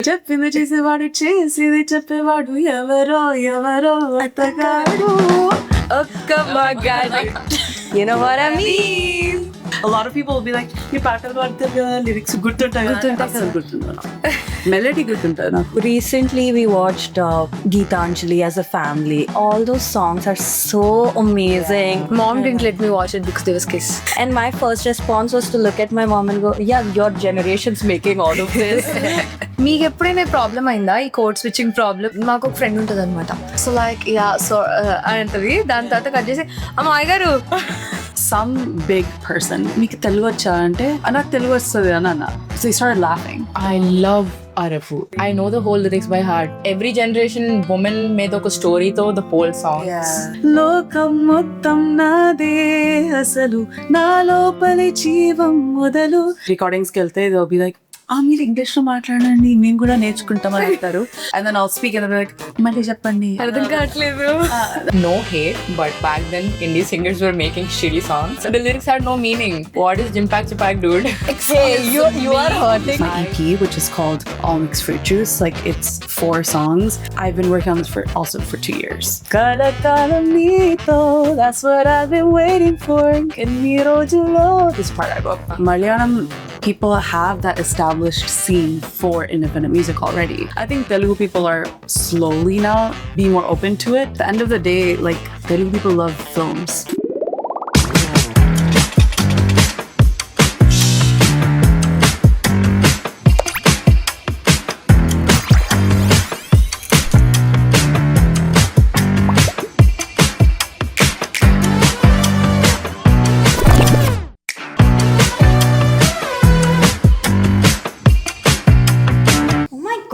చెప్పింది చేసేవాడు చేసేది చెప్పేవాడు ఎవరో ఎవరో అతగాడు ఒక్క మగాడు. You know what I mean? A lot of people will be like, you పాటలు పాడతారు కదా, లిరిక్స్ గుర్తుంటాయి మెలడీ గుర్తుంటాయి నాకు. Recently we watched Geetanjali as a family. All those songs are so amazing. Mom didn't let me watch it because there was kiss. And my first response was to look at my mom and go, yeah, your generation's making all of this. మీకు ఎప్పుడైనా problem అయిందా ఈ code switching problem? మాకు ఒక friend ఉంటుంది అనమాట. So like అని అంటది, దాని తర్వాత కట్ చేసి అమ్మాయి గారు Some big person, మీకు తెలుగు వచ్చా అంటే నాకు తెలుగు వస్తుంది అని అన్న. So he started laughing. I love Arafu. I know the whole lyrics by heart. Every generation woman made ఒక story తో the whole songs. లోకం మొత్తం నాదే అసలు నా లోపలి జీవం మొదలు. రికార్డింగ్స్కి వెళ్తే they'll be like, మీరు ఇంగ్లీష్ లో మాట్లాడండి మేము కూడా నేర్చుకుంటామని అంటారు. And then I'll speak and they'll be like, మళ్ళీ చెప్పండి అర్థం కావట్లేదు. No hate, but back then indie singers were making shitty songs. The lyrics had no meaning. What is Jimpak Chipak, dude? Hey, you are hurting. My EP, which is called All Mixed Fruit Juice, like it's 4 songs. I've been working on this for 2 years. Kala kala mito, that's what I've been waiting for. Inni rojulo. This part I wrote. Malayalam people have that established scene for independent music already. I think Telugu people are slowly now being more open to it. At the end of the day, like Telugu people love films.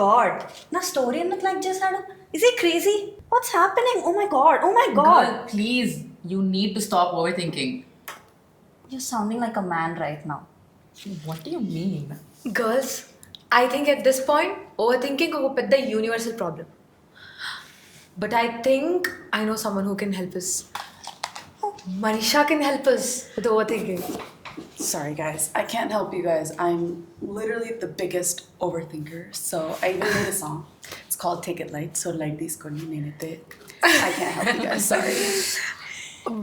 God, na story ఎందుకు like చేశాడు? Is he crazy? What's happening? Oh my god, oh my god. Girl, please, you need to stop overthinking. You're sounding like a man right now. What do you mean? Girls, I think at this point overthinking ఒక పెద్ద universal problem. But I think I know someone who can help us. Manisha can help us with overthinking. Sorry guys, I can't help you guys. I'm literally the biggest overthinker. So I even made a song. It's called Take It Light. So light these konni nenite. I can't help you guys. Sorry.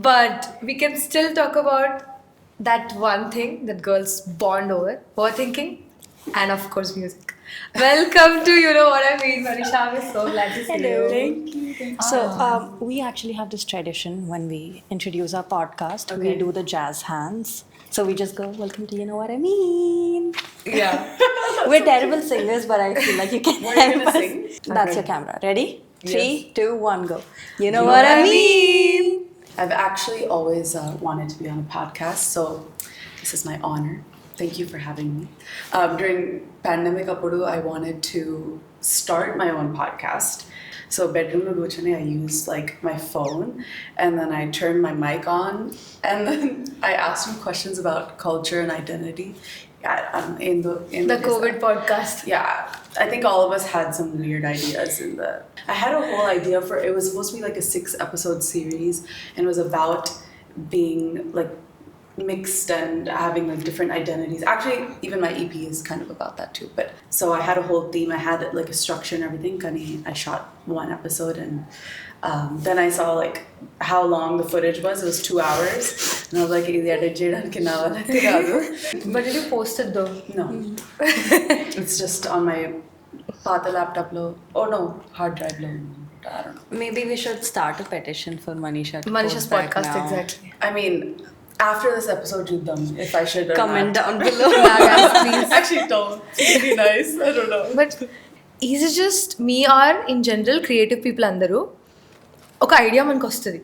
But we can still talk about that one thing that girls bond over, overthinking, and of course music. Welcome to You Know What I Mean, Manisha. I'm so glad to see you. Thank you. So we actually have this tradition when we introduce our podcast. Okay. We do the jazz hands. So we just go, welcome to You Know What I Mean. Yeah. We're terrible singers, but I feel like you can What are you help gonna us. sing? That's Okay. your camera. Ready? Yes. 3, 2, 1, go. You know what I mean. I've actually always wanted to be on a podcast, so this is my honor. Thank you for having me. During pandemic apudu, I wanted to start my own podcast. So bedroom lo kuchoni I used like my phone and then I turned my mic on and then I asked him questions about culture and identity. Yeah, in the COVID podcast. Yeah, I think all of us had some weird ideas I had a whole idea for, it was supposed to be like a 6-episode series and it was about being like mixed and having like different identities. Actually, even my EP is kind of about that too. But so I had a whole theme. I had like a structure and everything. I shot 1 episode and then I saw like how long the footage was. It was 2 hours. And I was like, But did you post it though? no. It's just on my pata laptop lo. Oh no, hard drive lo. I don't know. Maybe we should start a petition for Manisha to Manisha's post that podcast, now. exactly. I mean, after this episode, you them if I should or Comment not. down below. Yeah, guys, please. Actually, don't. It'd be nice. I don't know. But is it just me or in general creative people అందరూ ఒక idea మనకు వస్తుంది,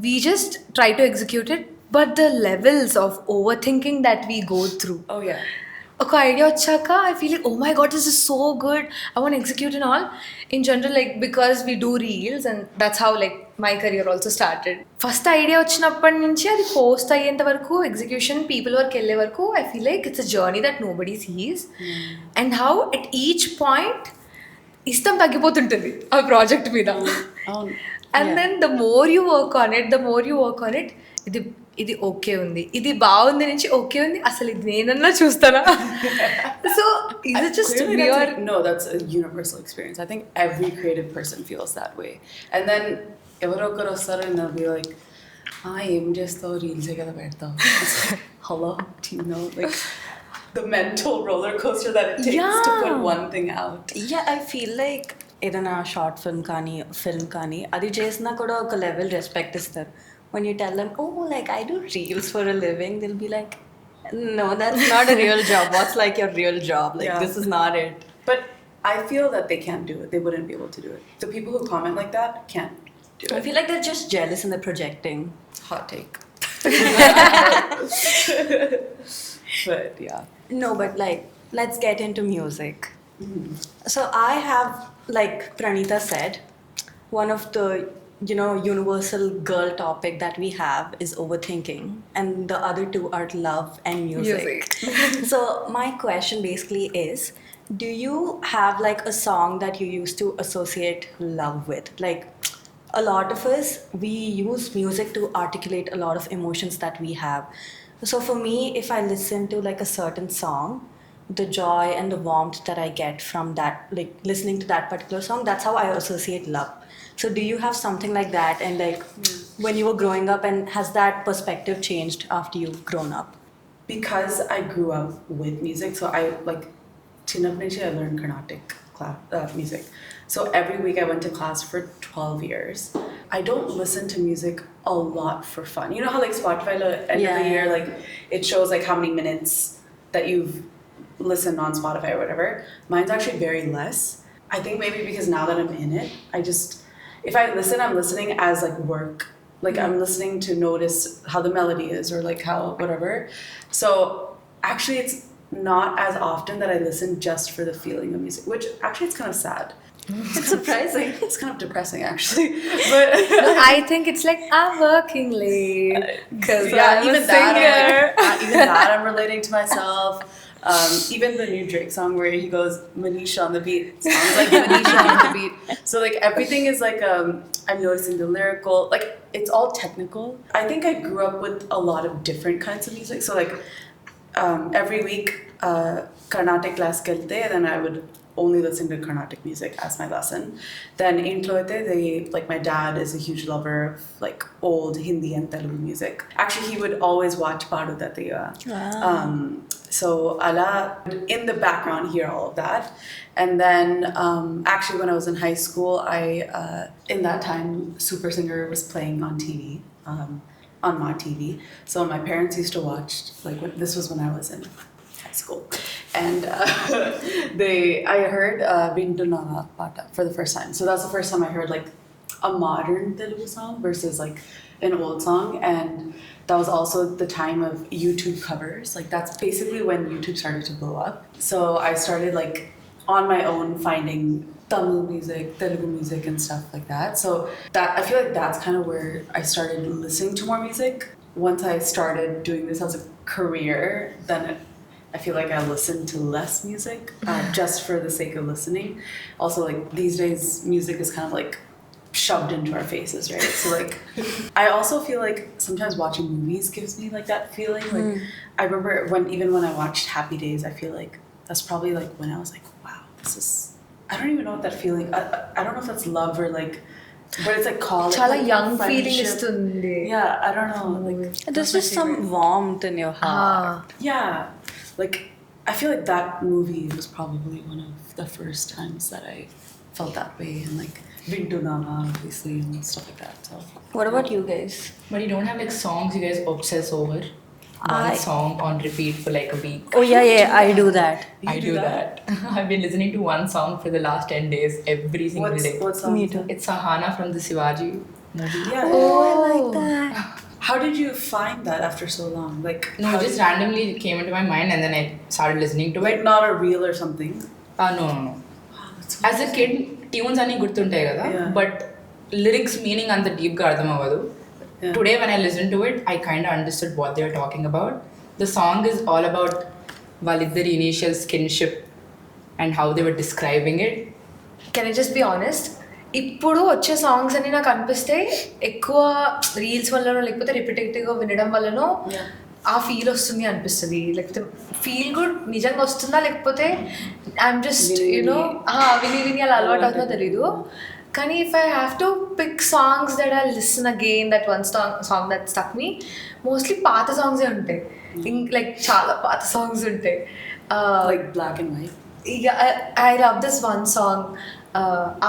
we just try to execute it, but the levels of overthinking that we go through. Oh yeah. ఒక idea వచ్చాక I feel like, oh my god, this is so good, I want to execute and all. In general, like because we do reels and that's how like my career also started. First idea వచ్చినప్పటి నుంచి అది post అయ్యేంత వరకు execution people వరకు వెళ్ళే వరకు I feel like it's a journey that nobody sees. And how at each point ఇష్టం తగ్గిపోతుంటుంది ఆ ప్రాజెక్ట్ మీద. Oh, And then the more you work on it, ఇది ఇది ఓకే ఉంది, ఇది బాగుంది నుంచి ఓకే ఉంది, అసలు ఇది నేనన్నా చూస్తానా. సో ఇది just No, that's a universal experience. I think every creative person feels that way. And then ఎవరో ఒకరు వస్తారు and they'll be like, ఏం చేస్తావు, రీల్సే కదా పెడతావు. Hello, do you know like the mental roller coaster that it takes to put one thing out? Yeah, I feel like ఏదైనా short film కానీ అది చేసినా కూడా ఒక లెవెల్ రెస్పెక్ట్ ఇస్తారు. When you tell them, oh, like I do reels for a living, they'll be like, no, that's not a real job. What's like your real job? Like this is not it. But I feel that they can't do it. They wouldn't be able to do it. The people who comment like that can't do it. I feel like they're just jealous and they're projecting. Hot take. But yeah. No, but like let's get into music. So I have, like Pranitha said, one of the universal girl topic that we have is overthinking, and the other two are love and music. So my question basically is, do you have like a song that you used to associate love with? Like a lot of us, we use music to articulate a lot of emotions that we have. So for me, if I listen to like a certain song, the joy and the warmth that I get from that, like listening to that particular song, that's how I associate love. So do you have something like that? And like when you were growing up, and has that perspective changed after you've grown up? Because I grew up with music, so I like Chinapnichi I learned Carnatic music. So every week I went to class for 12 years. I don't listen to music a lot for fun. You know how like Spotify end of the year, like it shows like how many minutes that you've listened on Spotify or whatever. Mine's actually very less. I think maybe because now that I'm in it, if I listen, I'm listening as like work. Like I'm listening to notice how the melody is or like how whatever. So actually it's not as often that I listen just for the feeling of music, which actually it's kind of sad. It's surprising. It's kind of depressing actually. But No, I think it's like I'm working late because I'm even a singer. even that I'm relating to myself. Even the new Drake song where he goes Manisha on the beat sounds like Manisha on the beat. So like everything is like I'm noticing the lyrical, like it's all technical. I think I grew up with a lot of different kinds of music. So like every week Carnatic class kelte, then I would only listen to Carnatic music as my lesson. Then in Tloite, like my dad is a huge lover of like old Hindi and Telugu music. Actually, he would always watch Padu Tattiya. So ala in the background hear all of that. And then actually when I was in high school, in that time Super Singer was playing on TV. On my TV. So my parents used to watch, like this was when I was in high school. And I heard Vindunala Pata for the first time. So that's the first time I heard like a modern Telugu song versus like an old song. And that was also the time of YouTube covers. Like that's basically when YouTube started to blow up. So I started like on my own finding Tamil music, Telugu music and stuff like that. So that I feel like that's kind of where I started listening to more music. Once I started doing this as a career, then I feel like I listen to less music just for the sake of listening. Also, like these days, music is kind of like shoved into our faces, right? So like, I also feel like sometimes watching movies gives me like that feeling. Like I remember even when I watched Happy Days, I feel like that's probably like when I was like, wow, this is. I don't even know what that feeling. I don't know if that's love or like. But it's like college. Chala like, young friendship. feeling istundi. Yeah, I don't know. Like There's just some warmth in your heart. Yeah, like I feel like that movie was probably one of the first times that I felt that way, and like Vindunana obviously and stuff like that. So What about you guys? But you don't have like songs you guys obsess over? One song on repeat for like a week. Oh yeah, I do that. I do that. I've been listening to one song for the last 10 days every single day. What song? Me too. It's Sahana from the Shivaji movie. Yeah. Oh, I like that. How did you find that after so long? Like No, it just randomly came into my mind and then I started listening to it. like not a reel or something. No. Wow, that's so As a kid, tunes ani gurtuntayi kada, Yeah. but lyrics meaning anta deep ga ardham avadu. Yeah. Today when I listened to it, I kind of understood what they were talking about. The song is all about వాళ్ళిద్దరి initial skinship and how they were describing it. Can I just be honest? ఇప్పుడు వచ్చే songs అన్ని నాకు అనిపిస్తే ఎక్కువ reels వల్లనో లేకపోతే రిపిటేటివ్గా వినడం వల్లనో ఆ ఫీల్ వస్తుంది అనిపిస్తుంది. లేకపోతే ఫీల్ గుడ్ నిజంగా వస్తుందా లేకపోతే ఐఎమ్ జస్ట్ యూనో విని విని అలా అలవాటు అవుతుందో తెలీదు. కానీ if I have to pick songs that I listen again, that one song that stuck me, mostly పాత సాంగ్సే ఉంటాయి. లైక్ చాలా పాత సాంగ్స్ ఉంటాయి. Like black and white. Yeah, I love this one song.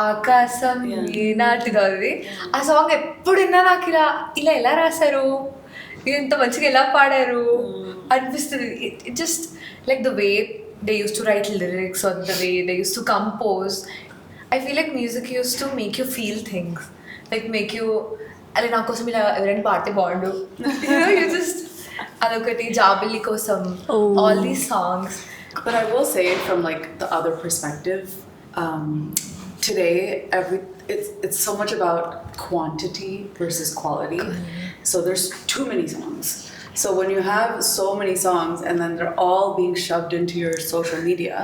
ఆకాశం ఈనాటిదో అది. ఆ సాంగ్ ఎప్పుడు విన్నా నాకు ఇలా ఇలా ఎలా రాశారు, ఇంత మంచిగా ఎలా పాడారు అనిపిస్తుంది. It just like the way they use to write lyrics or the way they use to compose. I feel like music used to make you feel things, like make you అలా నా కోసం ఇలా ఎవరైనా పాడితే బాగుండు, you just అదొకటి జాబిల్లి కోసం, all these songs. But I will say from like the other perspective, today it's so much about quantity versus quality. So there's too many songs. So when you have so many songs and then they're all being shoved into your social media,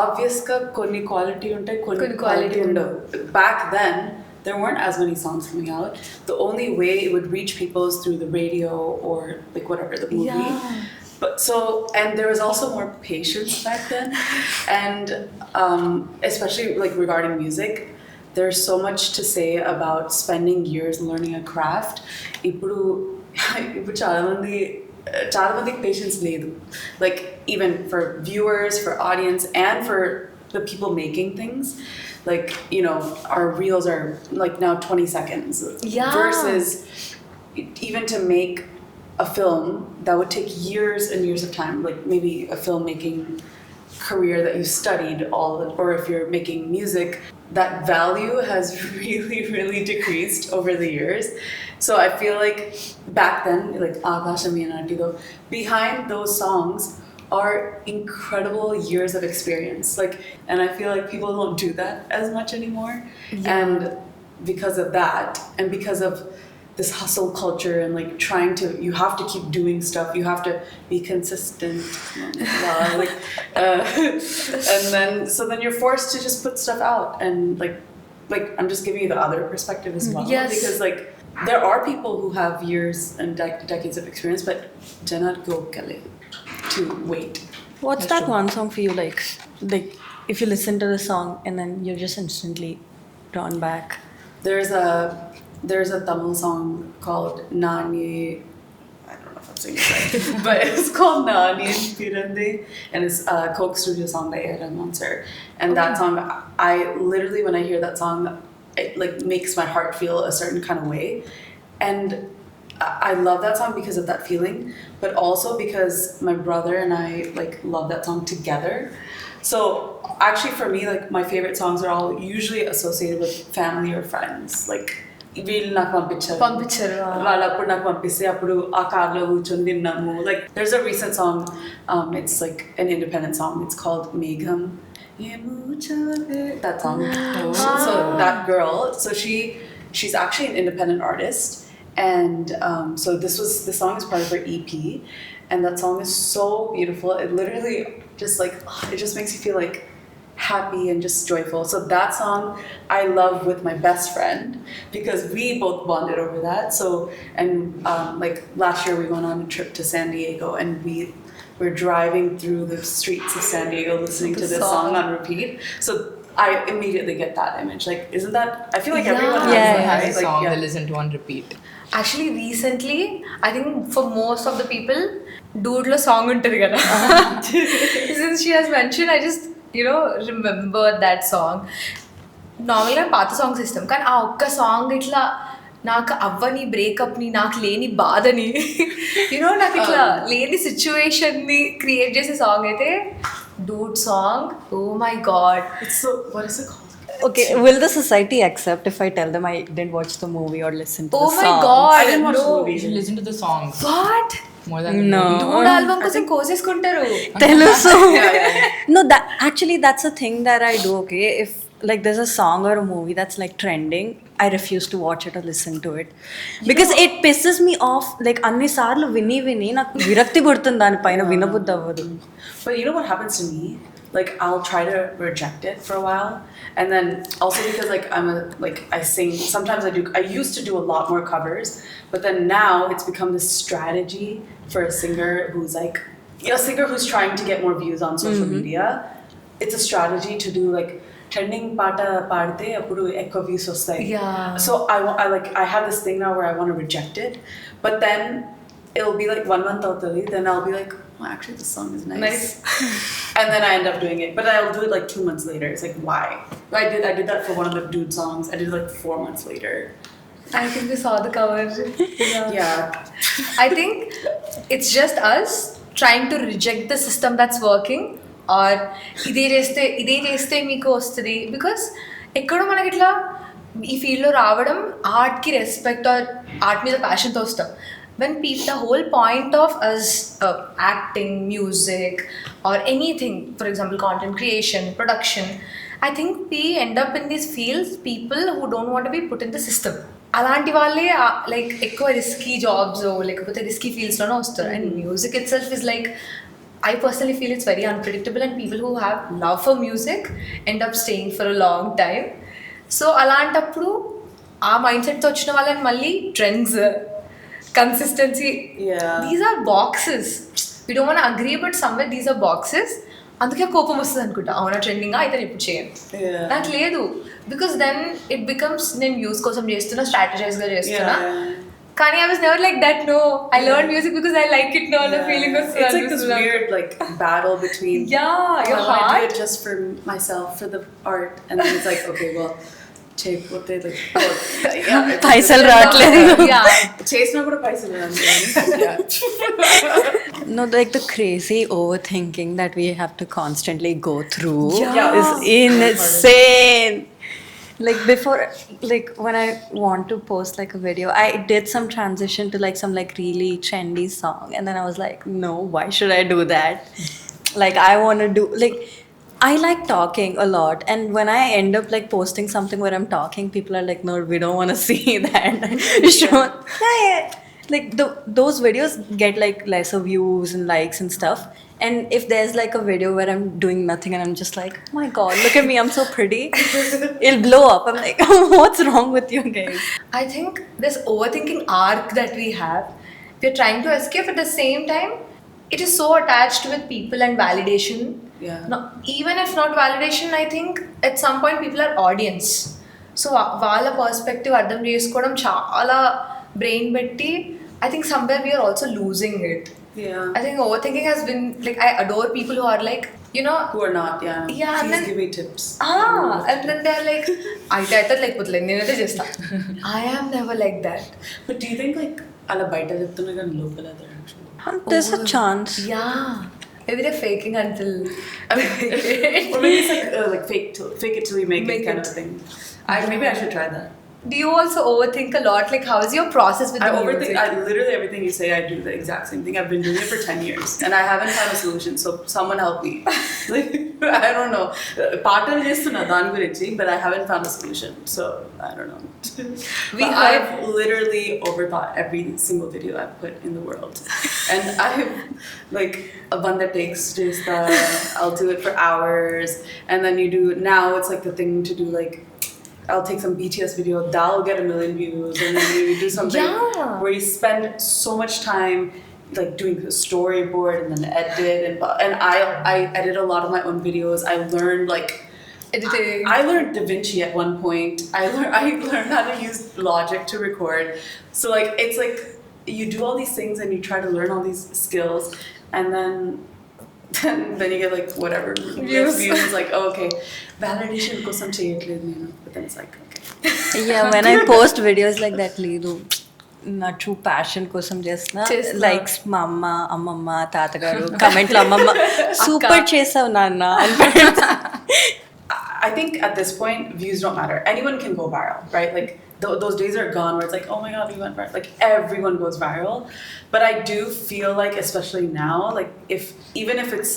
obviously konni quality untai, konni quality undavu. Back then there weren't as many songs coming out. The only way it would reach people is through the radio or like whatever, the movie. But so, and there was also more patience back then, and especially like regarding music, there's so much to say about spending years learning a craft. Ippudu చాలా మందికి patience లేదు, like even for viewers, for audience, and for the people making things. Like, you know, our reels are like now 20 seconds versus even to make a film that would take years and years of time, like maybe a filmmaking career that you studied or if you're making music, that value has really decreased over the years. So I feel like back then, like behind those songs are incredible years of experience, like, and I feel like people don't do that as much anymore. And because of that, and because of this hustle culture and like trying to, you have to keep doing stuff, you have to be consistent, like and then so then you're forced to just put stuff out, and like I'm just giving you the other perspective as well. Yes. Because like there are people who have years and decades of experience, but do not go kale to wait. What's that one song for you, like if you listen to the song and then you're just instantly drawn back? There's a Tamil song called Nani, I don't know if I'm saying it right, but it's called Nani Pirande, and it's a Coke Studio song by Eerabathini sir. And that song, I literally, when I hear that song, it like makes my heart feel a certain kind of way. And I love that song because of that feeling, but also because my brother and I like love that song together. So actually for me, like my favorite songs are all usually associated with family or friends. Like వీళ్ళు నాకు పంపించారు వాళ్ళు అప్పుడు నాకు పంపిస్తే అప్పుడు ఆ కార్లో కూర్చొని విన్నాము. Like there's a recent song, it's like an independent song, it's called Megham, that song. So that girl, so she's actually an independent artist, and so this song is part of her EP, and that song is so beautiful. It literally just like it just makes you feel like happy and just joyful. So that song I love with my best friend because we both bonded over that. So and like last year we went on a trip to San Diego, and we were driving through the streets of San Diego listening to this song on repeat. So I immediately get that image. Like, isn't that? I feel like everyone has that, has right? a song Like, they listen to on repeat. Actually recently I think for most of the people dude lo song untadi kada. Since she has mentioned, I just remember that song. నార్మల్గా పాత songs ఇష్టం, కానీ ఆ ఒక్క song ఇట్లా నాకు అవ్వని బ్రేకప్ని, నాకు లేని బాధని నాకు ఇట్లా లేని సిచ్యువేషన్ని క్రియేట్ చేసే సాంగ్ అయితే dude song. Oh my God, it's so, what is it called? Okay, will the society accept if I tell them I didn't watch the movie or listen to the song? Oh my god, I didn't watch the movie. You should listen to the songs. What? More than No. the movie. Dude album కోసం కోసేసుకుంటారు. Telusu. No, that's a thing that I do. Okay, if like there's a song or a movie that's like trending, I refuse to watch it or listen to it because it pisses me off. Like anni saarlu vini నాకు విరక్తి పుడుతుంది దాని పైన, వినబుద్ధి అవ్వదు. But you know what happens to me? like I'll try to reject it for a while, and then also because like I sing. Sometimes I used to do a lot more covers, but then now it's become this strategy for a singer who's like a singer who's trying to get more views on social media. It's a strategy to do like trending పాట పాడితే అప్పుడు ఎక్కువ views వస్తాయి. So I have this thing now where I want to reject it, but then it'll be like 1 month అవుతుంది, then I'll be like, oh, actually this song is nice. And then I end up doing it, but I'll do it like 2 months later. It's like, why? I did that for one of the dude songs. I did it like 4 months later. I think we saw the cover. Yeah. I think it's just us trying to reject the system that's working, or ఇదే చేస్తే మీకు వస్తుంది. Because ఎక్కడో మనకి ఇట్లా ఈ ఫీల్డ్లో రావడం ఆర్ట్కి రెస్పెక్ట్ ఆర్ ఆర్ట్ మీద ప్యాషన్తో వస్తాం. When the whole point of us acting, music, or anything, for example, content creation, production, I think we end up in these fields, people who don't want to be put in the system. అలాంటి వాళ్ళే like ఎక్కువ risky jobs లేకపోతే risky ఫీల్డ్స్లోనే వస్తారు. And music it self is like, I personally feel it's very unpredictable, and people who have love for music end up staying for a long time. So అలాంటప్పుడు ఆ mind సెట్తో వచ్చిన వాళ్ళని మళ్ళీ trends, consistency, these are boxes. We don't want to agree, but somewhere these are boxes. అందుకే కోపం వస్తుంది అనుకుంటా, అవునా ట్రెండింగా అయితే ఇప్పుడు చేయను. నాకు లేదు, బికాస్ దెన్ ఇట్ బికమ్స్ నేను వ్యూస్ కోసం చేస్తున్నా, స్ట్రాటజైజ్గా చేస్తున్నా. కానీ I was never like that. No, I learned music because I like it. No, the feeling was it's like this weird like battle between your heart. I do it just for myself, for the art, and then it's like, okay, well, take what they like. పైసలు రావట్లేదు. చేసినా కూడా పైసలు రావట్లేదు. No, like the crazy overthinking that we have to constantly go through is insane. Like before, like when I want to post like a video, I did some transition to like some like really trendy song, and then I was like, no, why should I do that? Like I want to do like, I like talking a lot, and when I end up like posting something where I'm talking, people are like, no, we don't want to see that. Like those videos get like lesser views and likes and stuff. And if there's like a video where I'm doing nothing and I'm just like, oh my god, look at me, I'm so pretty, it'll blow up. I'm like, what's wrong with you guys? I think this overthinking arc that we have, we're trying to escape. At the same time, it is so attached with people and validation. No, even if not validation, I think at some point people are audience. So వాళ్ళ perspective అర్థం చేసుకోవడం చాలా brain పెట్టి, I think somewhere we are also losing it. I think overthinking has been like, I adore people who are like, you know, who are not, please give me tips. And then they're like, I thought like put nenate chesta. I am never like that. But do you think like ala baita cheptunna gan lopala there actually? There's a chance. Maybe they're faking until or maybe it's like fake it till you make it kind of thing. Maybe I should try that. Do you also overthink a lot? Like, how is your process with the music? Literally everything you say, I do the exact same thing. I've been doing it for 10 years and I haven't found a solution. So someone help me. Like, I don't know. Pattern chestunna dani gurinchi, but I haven't found a solution. So I don't know. I've literally overthought every single video I've put in the world. And I've like a one that takes just I'll do it for hours, and then you do, now it's like the thing to do, like I'll take some BTS video, that'll get 1 million views, and then you do something where you spend so much time like doing the storyboard and then edit, and I edit a lot of my own videos. I learned like editing. I learned DaVinci at one point. I learned how to use Logic to record. So like it's like you do all these things and you try to learn all these skills, and then you get like whatever views. It's like, oh, okay, validation kosam cheyatledu nenu, but then it's like, okay. When I post videos like that, ledu na true passion kosam chestna, likes mama, ammamma, tatagaru, comment lo ammamma, super chesavu nanna. I think at this point views don't matter. Anyone can go viral, right? Like those days are gone where it's like, oh my god, we went viral. Like everyone goes viral. But I do feel like, especially now, like even if it's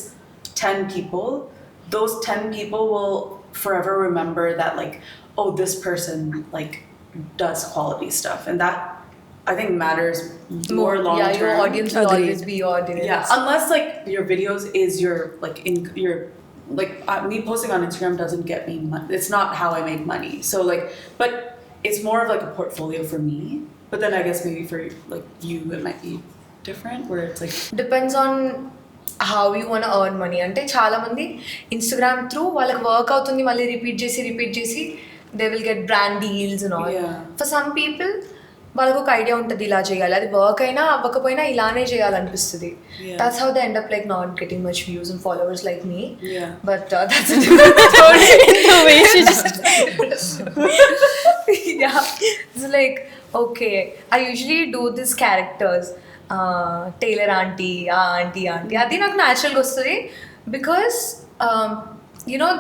10 people, those 10 people will forever remember that, like, oh, this person like does quality stuff, and that I think matters more long term. Your audience will always be your audience. Unless like your videos is your like in your me posting on Instagram doesn't get me money. It's not how I make money. So like, but it's more of like a portfolio for me. But then I guess maybe for like you, it might be different, where it's like Depends on how you want to earn money. అంటే చాలా మంది Instagram through వాళ్ళకి work అవుతుంది, మళ్ళీ repeat చేసి they will get brand deals and all. For some people వాళ్ళకు ఒక idea ఉంటుంది ఇలా చేయాలి, అది వర్క్ అయినా అవ్వకపోయినా ఇలానే చేయాలనిపిస్తుంది. That's how they end up like not getting much views and followers like me. But that's the way she just yeah, it's like okay, I usually do these characters, tailor aunty aunty అది నాకు న్యాచురల్గా వస్తుంది because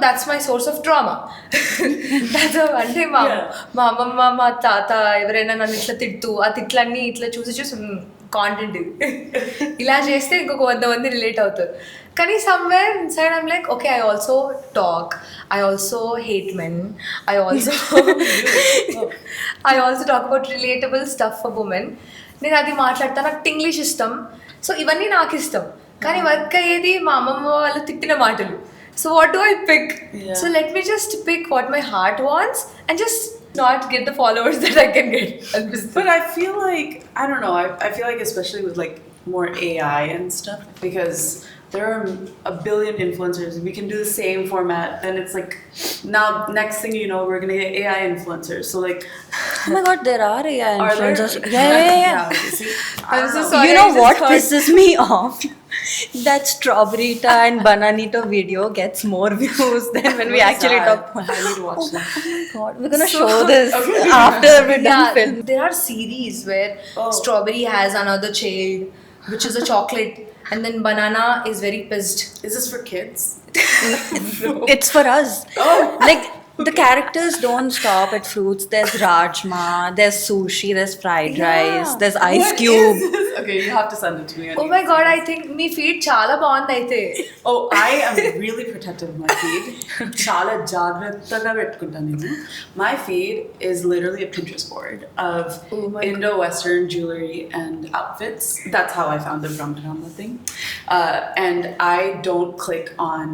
that's my source of trauma. అంటే మా అమ్మమ్మ మా తాత ఎవరైనా నన్ను ఇట్లా తిడుతూ ఆ తిట్లన్నీ ఇట్లా చూసి కాంటెంట్ ఇది ఇలా చేస్తే ఇంకొక 100 మంది రిలేట్ అవుతారు. కానీ somewhere inside I'm like okay, I also talk, I also hate men, I also talk about relatable stuff for women. నేను అది మాట్లాడతాను, నాకు ఇంగ్లీష్ ఇష్టం, సో ఇవన్నీ నాకు ఇష్టం. కానీ వర్క్ అయ్యేది మా అమ్మమ్మ వాళ్ళు తిట్టిన మాటలు. So what do I pick? So let me just pick what my heart wants and just not get the followers that I can get. But I feel like, I don't know, I feel like especially with like more AI and stuff, because there are a billion influencers. We can do the same format, and it's like now next thing you know, we're gonna get AI influencers. So like, oh my god, there are AI influencers. Yeah. I'm so sorry. You know what pisses me off? That Strawberryta and Bananita video gets more views than when we actually talk. I need to watch that. Oh my god, we're gonna show this after we're done film. There are series where Strawberry has another child, which is a chocolate, and then Banana is very pissed. Is this for kids? It's for us. Like the characters don't stop at fruits. There's rajma, there's sushi, there's fried rice, there's ice cube. Okay, you have to send it to me. Oh my god, I think me feed chala బాగుంది అయితే. Oh, I am really protective of my feed. Chala జాగ్రత్తగా పెట్టుకుంటాను నేను. My feed is literally a Pinterest board of Indo-Western jewelry and outfits. That's how I found the Brahma thing. And I don't click on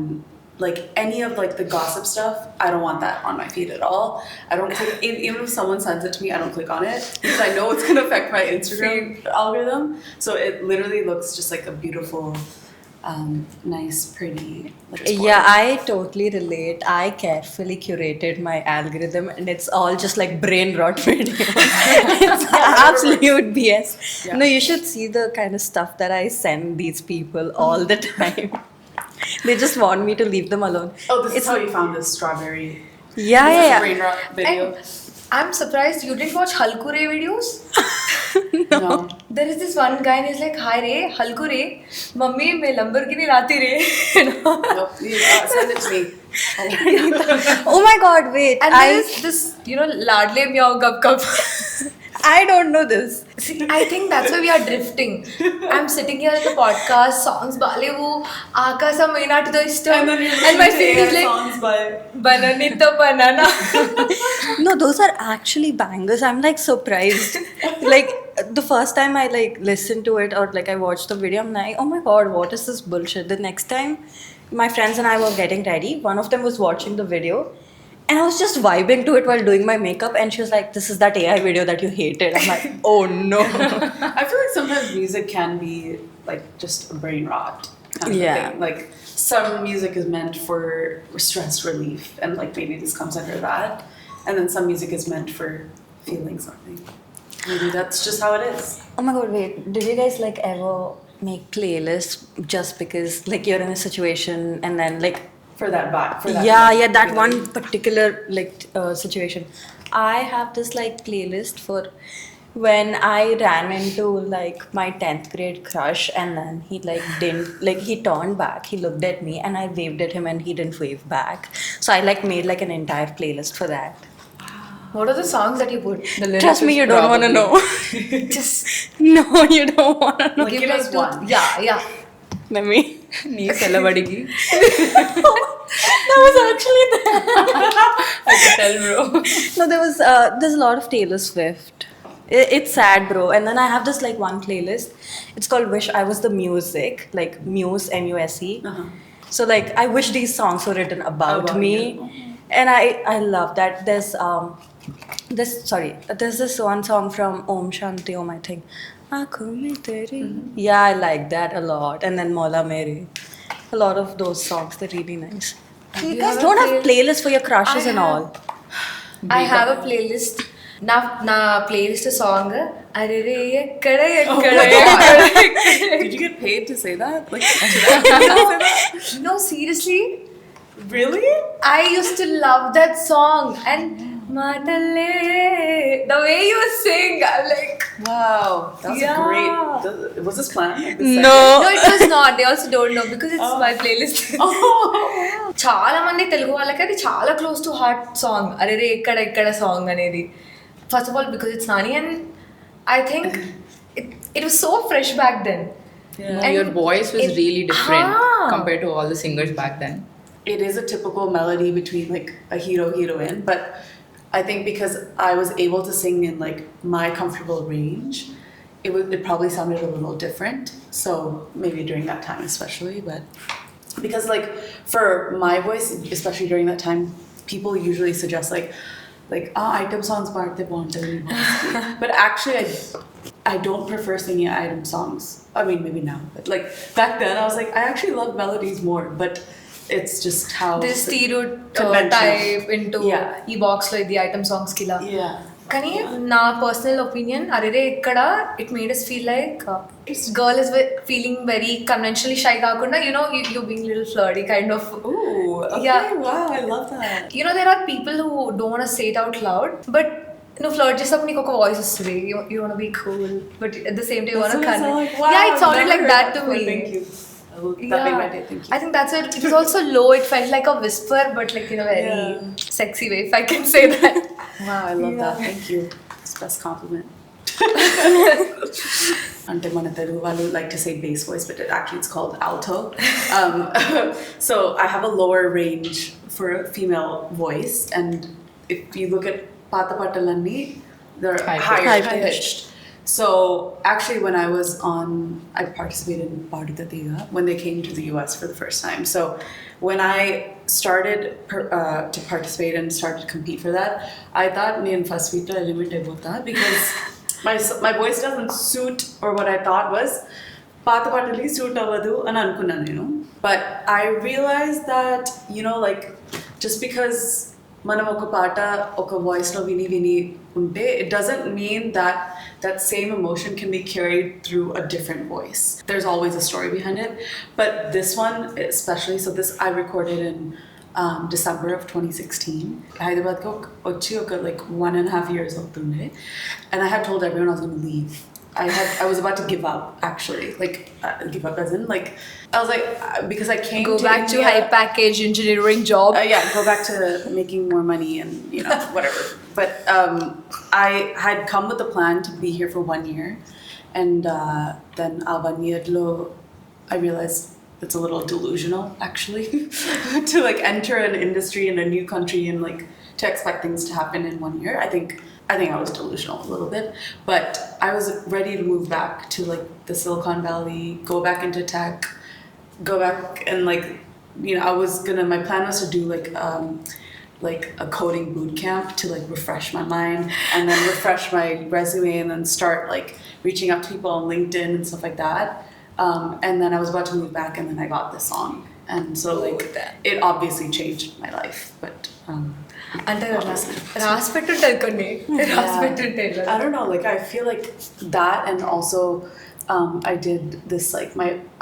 like any of like the gossip stuff. I don't want that on my feed at all. I don't click, even if someone sends it to me, I don't click on it because I know it's going to affect my Instagram algorithm. So it literally looks just like a beautiful nice pretty like yeah, I totally relate. I carefully curated my algorithm and it's all just like brain rot video. It's absolute BS. No, you should see the kind of stuff that I send these people all the time. They just want me to leave them alone. Oh, this is how you found this strawberry. Yeah. Brain rot video. I'm surprised you didn't watch Halkure videos. No. There is this one guy and he's like, hi re, Halkure, mummy मैं Lamborghini लाती रे. Nope. Send it to me. Oh my god, wait. And there is this, Ladle Meow Gup Gup. I don't know this. See, I think that's why we are drifting. I'm sitting here at the podcast, songs balevu, Akasa Mainatito Ishtam, and my feed is like, songs by Bananito Banana. No, those are actually bangers. I'm like surprised. Like the first time I like listened to it or like I watched the video, I'm like, oh my god, what is this bullshit? The next time my friends and I were getting ready, one of them was watching the video and I was just vibing to it while doing my makeup and she was like, this is that AI video that you hated. I'm like, oh no. I feel like sometimes music can be like just a brain rot kind of thing. Like some music is meant for stress relief and like maybe this comes under that, and then some music is meant for feeling something. Maybe that's just how it is. Oh my god, wait, did you guys like ever make playlists just because like you're in a situation and then like for that vibe, that one particular like situation? I have this like playlist for when I ran into like my 10th grade crush and then he like didn't like he turned back, he looked at me and I waved at him and he didn't wave back, so I like made like an entire playlist for that. What are the songs that you put? Trust me, you don't want to know. Just no, you don't want to know. Like, give us one. Yeah. Let me. Nee selabadigi. That was actually there. I can tell, bro. No, there's a lot of Taylor Swift. It's sad, bro. And then I have this like one playlist. It's called Wish I Was the Music, like Muse, MUSE. So like I wish these songs were written about me. And I love that. There's this one song from Om Shanti Om, I think. Aankhon mein teri. Yeah, I like that a lot. And then Mola Mere. A lot of those songs, they're really nice. You you guys have a don't have playlists for your crushes I and have- all. I have a playlist. నా playlist song అరే రే ఎక్కడ ఎక్కడ Did you get paid to say that? Like, No, seriously, really? I used to love that song and Matale, the way you sing, I'm like, Wow, that was Yeah. great. Was this planned? Like, this No. no, it was not. They also don't know because it's my playlist. చాలా మంది తెలుగు వాళ్ళకి అది చాలా close to heart song అరే రే ఎక్కడ ఎక్కడ song అనేది first of all because it's Nani and I think it was so fresh back then Yeah. No, your voice was really different Ah. compared to all the singers back then. It is a typical melody between like a hero heroine, but I think because I was able to sing in like my comfortable range, it probably sounded a little different. So maybe during that time especially, but because like for my voice, especially during that time, people usually suggest like item songs part they want to but actually I don't prefer singing item songs. I mean maybe now, but like back then I was like I actually love melodies more, but it's just how this conventional. Type into Yeah. ఈ box లో ఇది item songs కి ఇలా Yeah. కానీ నా personal opinion అరేరే ఇక్కడ it made us feel like girl is feeling very conventionally shy కాకుండా you being little flirty kind of Ooh, okay, Yeah. wow, I love that. there are people who don't want to say it out loud but flirt చేసినప్పుడు నీకు ఒక voice వస్తుంది you want be cool but at the same time you want That's what I sound like. Wow, yeah it sounded never like heard that to before. me. Thank you. That made my day. Thank you. I think that's it. It was also low. It felt like a whisper, but like in a very Yeah. sexy way, if I can say that. Wow, I love that. Thank you. It's the best compliment. Ante mana Telugu valu like to say bass voice, but actually it's called alto. So I have a lower range for a female voice, and if you look at Pata Patalani, they're High-pitched. higher pitched. So actually when I participated in Bharata Tega when they came to the US for the first time. So when I started to participate and started to compete for that, I thought me and Fasvita limited with that because my voice doesn't suit, or what I thought was Pata Patali suit avadu and anukunnanu. But I realized that like just because మనం ఒక పాట ఒక వాయిస్లో విని ఉంటే it doesn't mean that that same emotion can be carried through a different voice. There's always a story behind it. But this one especially, so this I recorded in December of 2016. Hyderabad ko vachi oka like 1.5 years avutundi, and I had told everyone I was going to leave. I was about to give up actually, like give up as in like I was like because I came Go to back India, to high package engineering job. yeah, go back to making more money and whatever. But I had come with a plan to be here for 1 year, and then 1 year I realized it's a little delusional actually to like enter an industry in a new country and like to expect things to happen in 1 year. I think I was delusional a little bit, but I was ready to move back to like the Silicon Valley, go back into tech, go back and like my plan was to do like a coding boot camp to like refresh my mind and then refresh my resume and then start like reaching out to people on LinkedIn and stuff like that. And then I was about to move back and then I got this song, and so like it obviously changed my life, but అంటే రాసి పెట్టుంటుంది కొన్ని రాసి పెట్టుంటే I don't know, like I feel like that, and also I did this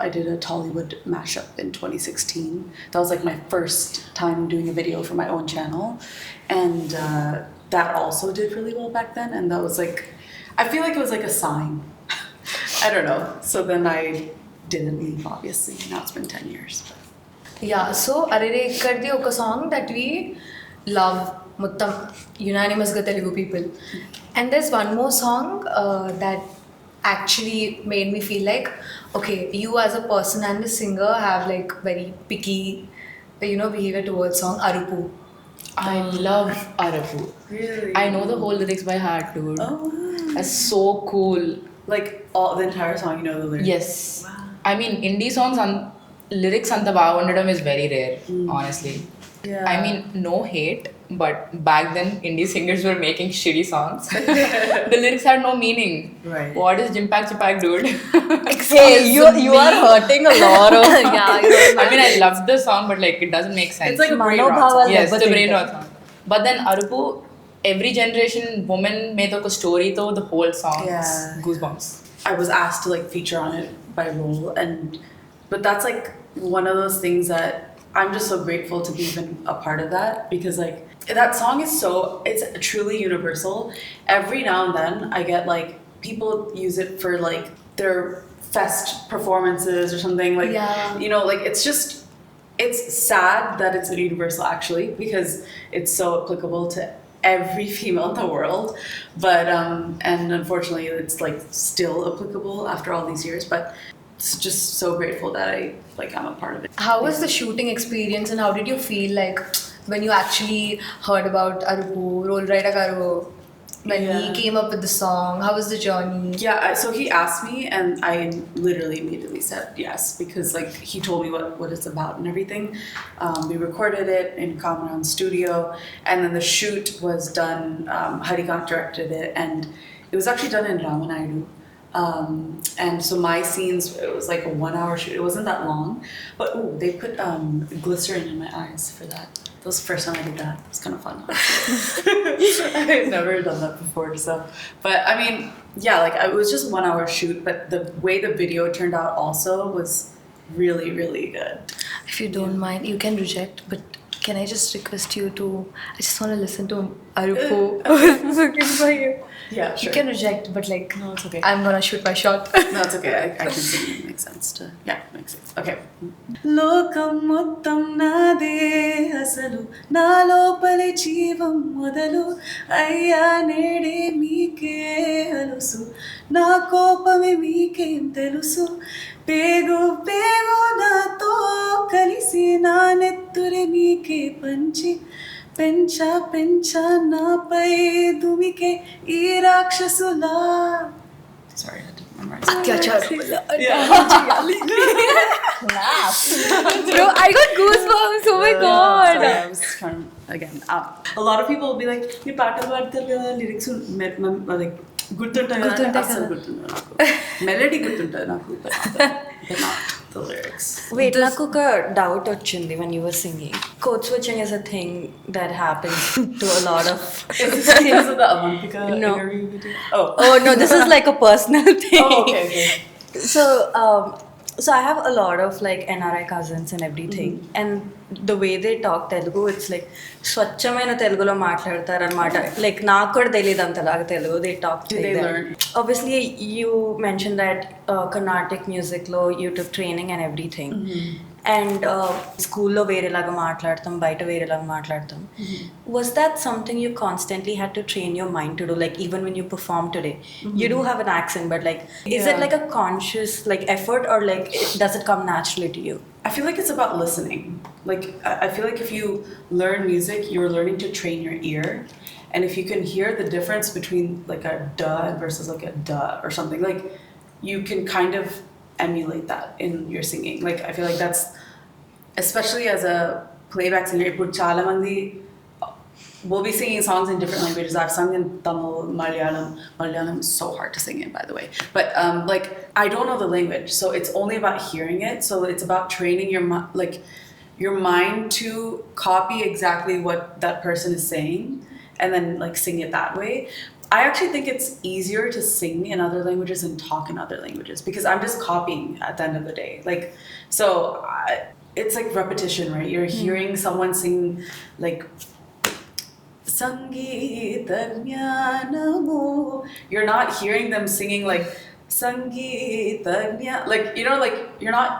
I did a Tollywood mashup in 2016. That was like my first time doing a video for my own channel, and that also did really well back then, and that was like I feel like it was like a sign. I don't know. So then I didn't leave, obviously. Now it's been 10 years. So అరేరే ఇక్కడిది ఒక song that we love మొత్తం యునానిమస్గా Telugu people and there's one more song that actually made me feel like okay, you as a person and a singer have like very picky behavior towards song Arupu. I love Arapu. Really? I know the whole lyrics by heart, dude. Oh, That's so cool. like all the entire song, you know the lyrics. Yes. I mean, indie songs lyrics anta baga undadam is very rare, honestly. Yeah. I mean, no hate, but back then indie singers were making shitty songs. The lyrics had no meaning. Right. What is Jimpak Chipak, dude? Hey, you are hurting a lot of. I mean, I loved the song, but like it doesn't make sense. It's like a brain rot Manobhava song. Yes, the brain debbatinta. rot song. But then Arupu, every generation woman made a story to the whole song. Yeah. Goosebumps. I was asked to like feature on it by Rahul, but that's like one of those things that I'm just so grateful to be even a part of that, because like that song is it's truly universal. Every now and then I get like people use it for like their fest performances or something, like you know, like it's sad that it's universal actually, because it's so applicable to every female in the world, but and unfortunately it's like still applicable after all these years, but it's just so grateful that I'm a part of it. How was the shooting experience, and how did you feel like when you actually heard about Arupu, Roll Raida Garu, when he came up with the song? How was the journey? Yeah, so he asked me and I literally immediately said yes, because like he told me what it's about and everything. We recorded it in Kamran studio, and then the shoot was done, Harikant directed it, and it was actually done in Ramanaidu. And so my scenes, it was like a 1 hour shoot. It wasn't that long, but they put glycerin in my eyes for that. That was the first time I did that. It was kind of fun. I've never done that before, so. But I mean, yeah, like it was just 1 hour shoot, but the way the video turned out also was really, really good. If you don't mind, you can reject, but can I just request you to, I just want to listen to Arupu looking for you. Yeah, sure. You can reject, but like, No, it's okay. I'm gonna shoot my shot. No, it's okay. I can see it makes sense to. Yeah, makes sense. Okay. Lokam mottam nade asalu na lopale jeevam modalu ayya nede meeke alusu na kopame meekem telusu pegu nato kalisi na netture meeke panchi pencha napai dumike ee rakshasula. Sorry, I didn't memorize. Atyachar. Laugh. Bro, I got goosebumps. Oh my god. Sorry, I was trying again. A lot of people will be like, "You pattern paadtadu lyrics like gurtuntayi kada asal gurtuntayi naku melody gurtuntayi naku but not the lyrics." Wait, నాకు ఒక doubt వచ్చింది when you were singing. Code switching is a thing that happens to a lot of. Is this because of the Avantika No. interview we did? Oh no, this is like a personal thing. Oh, okay. So I have a lot of like NRI cousins and everything, and the way they talk Telugu, it's like స్వచ్ఛమైన తెలుగులో మాట్లాడతారనమాట. Like నాకు కూడా తెలియదు అంతలాగా Telugu. They talk. Did they learn? Obviously, you mentioned that Carnatic music lo you took training and everything. And స్కూల్లో వేరేలాగా మాట్లాడతాం, బయట వేరేలాగా మాట్లాడతాం. Was that something you constantly had to train your mind to do? Like even when you perform today, you do have an accent, but like, is it like a conscious like effort, or like does it come naturally to you? I feel like it's about listening. Like I feel like if you learn music, you're learning to train your ear, and if you can hear the difference between like a duh versus like a duh or something, like you can kind of emulate that in your singing. Like I feel like that's, especially as a playback singer, ఇప్పుడు చాలా మంది will be singing songs in different languages. I've sung in Tamil, Malayalam is so hard to sing in, by the way, but like I don't know the language, so it's only about hearing it. So it's about training your mind to copy exactly what that person is saying and then like sing it that way. I actually think it's easier to sing in other languages and talk in other languages, because I'm just copying at the end of the day. Like, so it's like repetition, right? You're hearing someone sing like Sangeeta Jnanamu. You're not hearing them singing like Sangeeta Jnana. Like, you know, like you're not,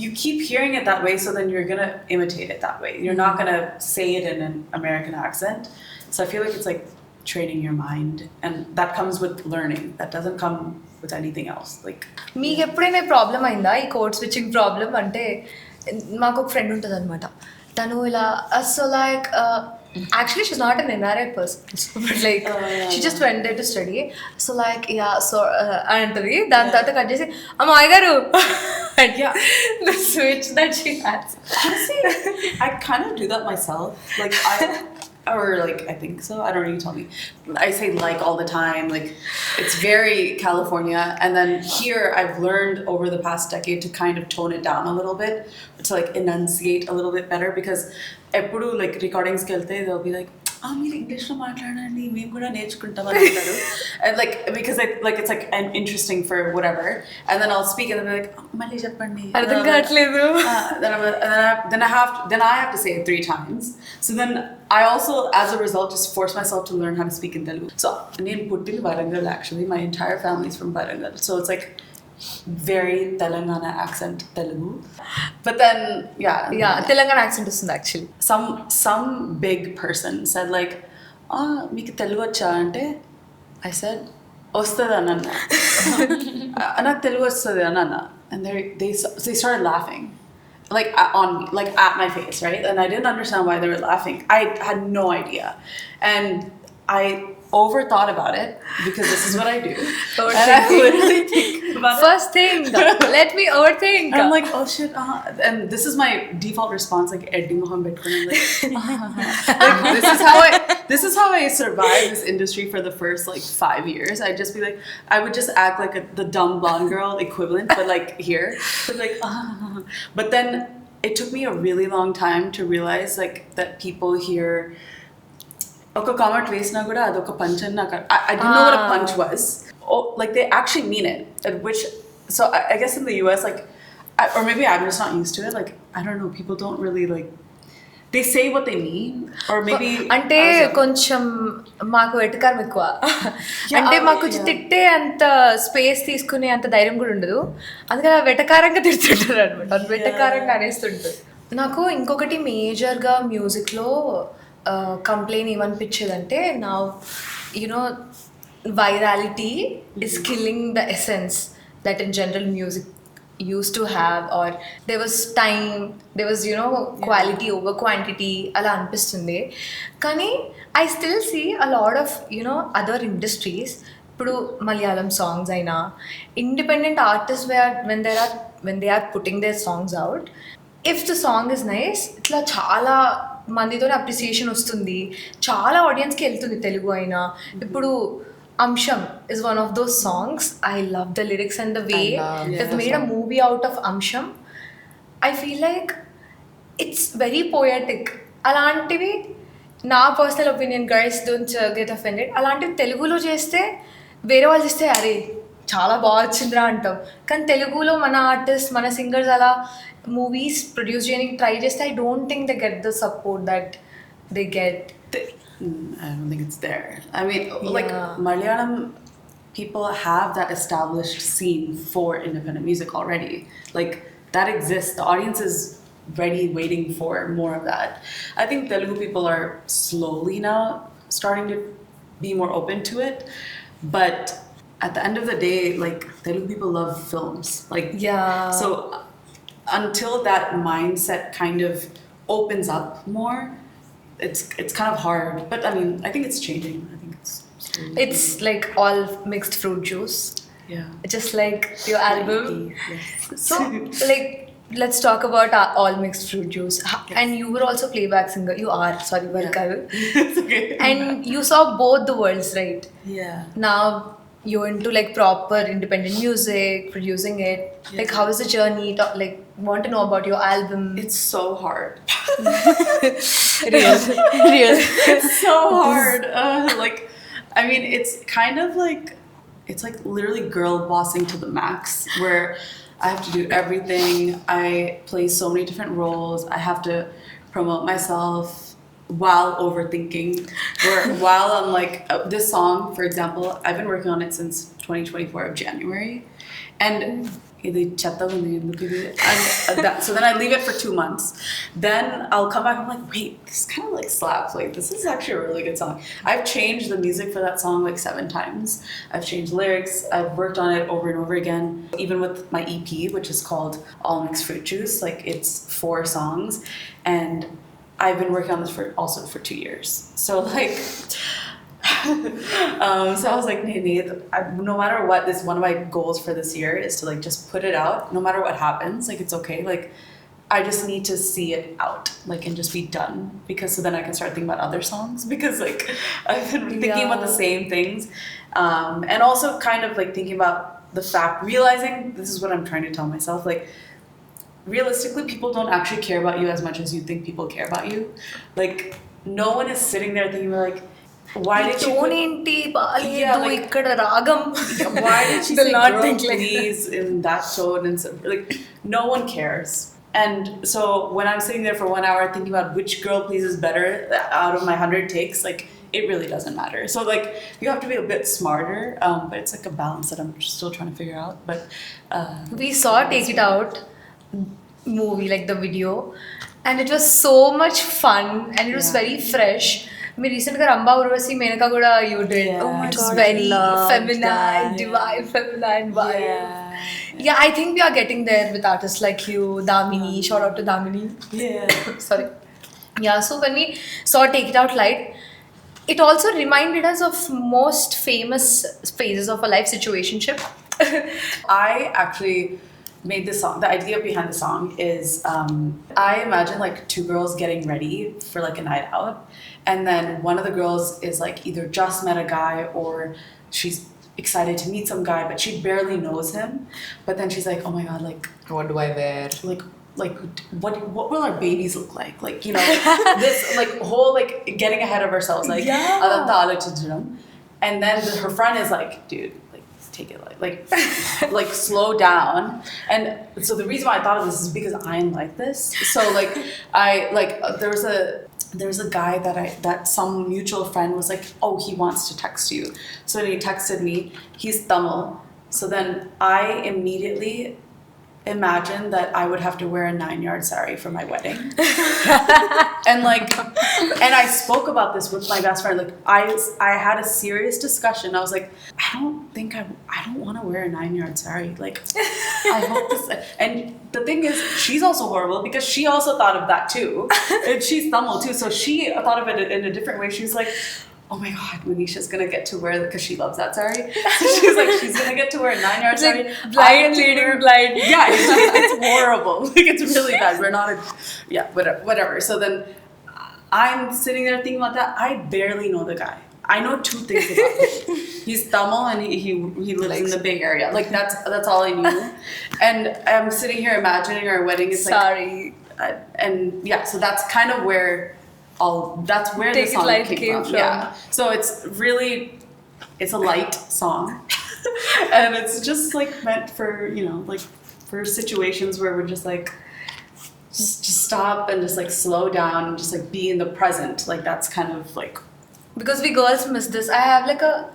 you keep hearing it that way, so then you're gonna imitate it that way. You're not gonna say it in an American accent. So I feel like it's like training your mind, and that comes with learning. That doesn't come with anything else. Like, మీకు ఎప్పుడైనా problem అయిందా ఈ code switching problem? అంటే మాకు ఒక friend ఉంటుంది అనమాట, తను ఇలా so like Actually, she's not an NRI person, but like she just went there to study. So like అంటది దాని తర్వాత కట్ చేసి అమ్మ అయ్యగారు Yeah. the switch that she has. Honestly, I kind of do that myself. Like I think so. I don't know. You tell me. I say like all the time. Like it's very California. And then here, I've learned over the past decade to kind of tone it down a little bit, to like enunciate a little bit better, because ఎప్పుడు like recordings కి వెళ్తే they'll be like, మీరు ఇంగ్లీష్లో మాట్లాడండి మేము కూడా నేర్చుకుంటాం అని అంటారు. And like because it's like interesting for whatever, and then I'll speak and they'll be like, మళ్ళీ చెప్పండి. అర్థం కావట్లేదు. Then I have to say it 3 times. So then I also, as a result, just force myself to learn how to speak in Telugu. So నేను పుట్టింది Warangal actually. My entire family is from Warangal. So it's like very Telangana accent Telugu. But then Yeah, Telangana accent వస్తుంది actually. Some big person said like, మీకు తెలుగు వచ్చా అంటే I said వస్తుంది అని అన్నా. నాకు తెలుగు వస్తుంది అని అన్నా. And they started laughing. Like on me, like at my face, right? And I didn't understand why they were laughing. I had no idea. And I overthought about it, because this is what I do. And I literally think about First thing, let me overthink. I'm like, oh shit, and this is my default response, like Eddie Mohammed, like, this is how I survived this industry for the first like 5 years. I'd just be like, I would just act like the dumb blonde girl equivalent, but like here, so like, but then it took me a really long time to realize like that people here. ఒక comment వేసినా కూడా అదొక punch అని నాకు I didn't know what a punch was. Like they actually mean it, which so I guess in the US like or maybe I'm just not used to it, like I don't know, people don't really like, they say what they mean, or maybe అంటే కొంచెం మాకు వెటకారం ఎక్కువ. అంటే మాకు కొంచెం తిట్టే అంత స్పేస్ తీసుకునే అంత ధైర్యం కూడా ఉండదు, అందుకని వెటకారంగా తిడుతుంటారు అనమాట, వెటకారంగా అనేస్తుంటారు. నాకు ఇంకొకటి మేజర్గా మ్యూజిక్లో కంప్లైంట్ ఏమనిపించేదంటే, నా virality is killing the essence that in general music used to have, or there was time, there was quality over quantity అలా అనిపిస్తుంది. కానీ I still see a lot of other industries, ఇప్పుడు మలయాళం సాంగ్స్ అయినా independent artist when they are putting their songs out, if the song is nice, ఇట్లా చాలా మందితో appreciation వస్తుంది, చాలా ఆడియన్స్కి వెళ్తుంది తెలుగు అయినా. ఇప్పుడు అంశం is one of those songs. I love the lyrics and the way they've made a movie out of అంశం. I feel like it's very poetic. అలాంటివి నా personal opinion, guys don't get offended, అలాంటివి తెలుగులో చేస్తే వేరే వాళ్ళు చేస్తే అరే చాలా బాగా వచ్చిందిరా అంటాం. కానీ తెలుగులో మన ఆర్టిస్ట్, మన సింగర్స్ అలా మూవీస్ ప్రొడ్యూస్ చేయడానికి ట్రై చేస్తే I don't think they get the support that they get. I don't think it's there. I mean, like Malayalam people have that established scene for independent music already. Like that exists. The audience is ready, waiting for more of that. I think Telugu people are slowly now starting to be more open to it. But at the end of the day, like Telugu people love films. Like so until that mindset kind of opens up more, it's kind of hard. But I mean, I think it's changing. I think it's like all mixed fruit juice. Yeah. Just like your album. Yes. So like let's talk about all mixed fruit juice. Yes. And you were also playback singer. You are, sorry, welcome. It's okay. And you saw both the worlds, right? Yeah. Now you're into like proper independent music, producing it. Yeah. Like how is the journey? Like want to know about your album. It's so hard. Real. It's so hard. Like, I mean, it's kind of like, it's like literally girl bossing to the max, where I have to do everything. I play so many different roles. I have to promote myself while overthinking, or while I'm like, this song, for example, I've been working on it since 2024 of January, and so then I leave it for 2 months. Then I'll come back and I'm like, wait, this kind of like slaps. Like, this is actually a really good song. I've changed the music for that song like 7 times. I've changed lyrics. I've worked on it over and over again. Even with my EP, which is called All Mixed Fruit Juice, like it's 4 songs. And I've been working on this for 2 years. So like, so I was like, no matter what, this one of my goals for this year is to like just put it out, no matter what happens. Like it's okay. Like I just need to see it out, like, and just be done, because so then I can start thinking about other songs, because like I've been thinking about the same things, and also kind of like thinking about the fact, realizing this is what I'm trying to tell myself, like realistically people don't actually care about you as much as you think people care about you. Like no one is sitting there thinking like, why did you why did she say girl please in that tone, and so like no one cares. And so when I'm sitting there for 1 hour thinking about which girl pleases better out of my 100 takes, like it really doesn't matter. So like you have to be a bit smarter, but it's like a balance that I'm still trying to figure out. But we saw Take It Out movie, like the video, and it was so much fun and it was very fresh. Me recent ga Ramba Urvasi Menaka kuda you did. Oh my it was God, very feminine, feminine, divine, feminine vibe. Yeah, I think we are getting there with artists like you, Damini. Shout out to Damini. Yeah. Sorry. Yeah, so when we saw Take It Out Light, it also reminded us of most famous phases of a life situationship. I actually made this song. The idea behind the song is I imagine like two girls getting ready for like a night out, and then one of the girls is like either just met a guy or she's excited to meet some guy, but she barely knows him. But then she's like, oh my god, like What do I wear? like what will our babies look like? Like, you know, this like whole like getting ahead of ourselves, like and then her friend is like, dude, like take it like slow down. And so the reason why I thought of this is because I'm like this. So like I like there's a guy that some mutual friend was like, oh, he wants to text you. So when he texted me, he's Tamil. So then I immediately imagined that I would have to wear a 9-yard sari for my wedding. and I spoke about this with my best friend. Like I had a serious discussion. I was like, I don't want to wear a 9-yard sari. Like I hope this, and the thing is, she's also horrible because she also thought of that too. And she's Tamil too. So she thought of it in a different way. She was like, oh my god, Manisha's gonna get to wear, because she loves that sari. So she's like, she's gonna get to wear a 9-yard sari. Blind leading blind. Yeah, it's horrible. Like it's really bad. We're not whatever. So then I'm sitting there thinking about that. I barely know the guy. I know 2 things about him. He's Tamil and he lives in the Bay Area. Like that's all I knew. And I'm sitting here imagining our wedding. It's Sorry. like, and yeah, so that's kind of where that's where Take the It song Light came from. Yeah. So it's a light song. And it's just like meant for, you know, like for situations where we're just like just stop and just like slow down and just like be in the present. Like that's kind of like, because we girls miss this. I have like a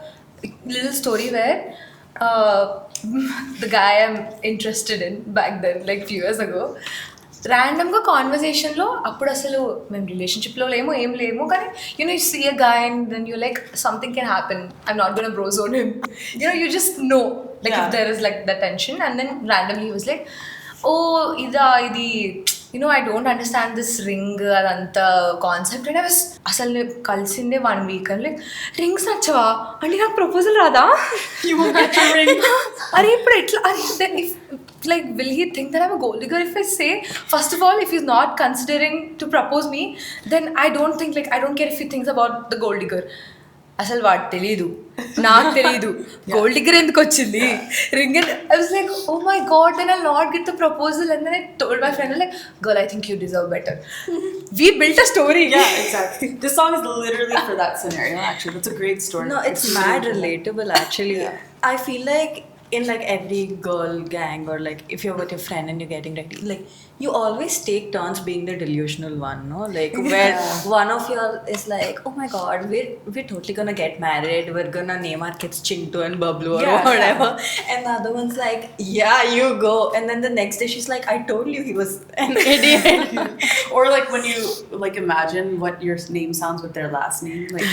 little story where the guy I'm interested in back then, like few years ago, ర్యాండమ్గా కాన్వర్సేషన్లో అప్పుడు అసలు మేము రిలేషన్షిప్లో లేము ఏం లేము కానీ you know you see a guy and then you like something can happen I'm not gonna bros on him you know you just know like if there is like the tension and then randomly was like oh ఇది you know I don't understand this ring అదంతా concept and I was అసలు కలిసిందే 1 week అని like rings నచ్చవా అంటే నాకు proposal రాదా అరే ఇప్పుడు ఎట్లా అరే if like will he think that I'm a gold digger if I say, first of all, if he's not considering to propose me, then I don't think, like I don't care if he thinks about the gold digger. అసలు వాడు తెలీదు నాకు తెలీదు gold digger ఎందుకు వచ్చింది ring I was like oh my God then I not get the proposal and then I told my friend like girl I think you deserve better we built a story. Yeah, exactly. This song is literally for that scenario. Actually, that's a great story. No, it's mad relatable actually. I feel like in like every girl gang or like if you're with your friend and you're getting ready, like you always take turns being the delusional one, no? Like where one of y'all is like, oh my god, we're totally gonna get married, we're gonna name our kids Chintu and Bablu or whatever. And the other one's like, yeah, you go. And then the next day she's like, I told you he was an idiot. Or like when you like imagine what your name sounds with their last name, like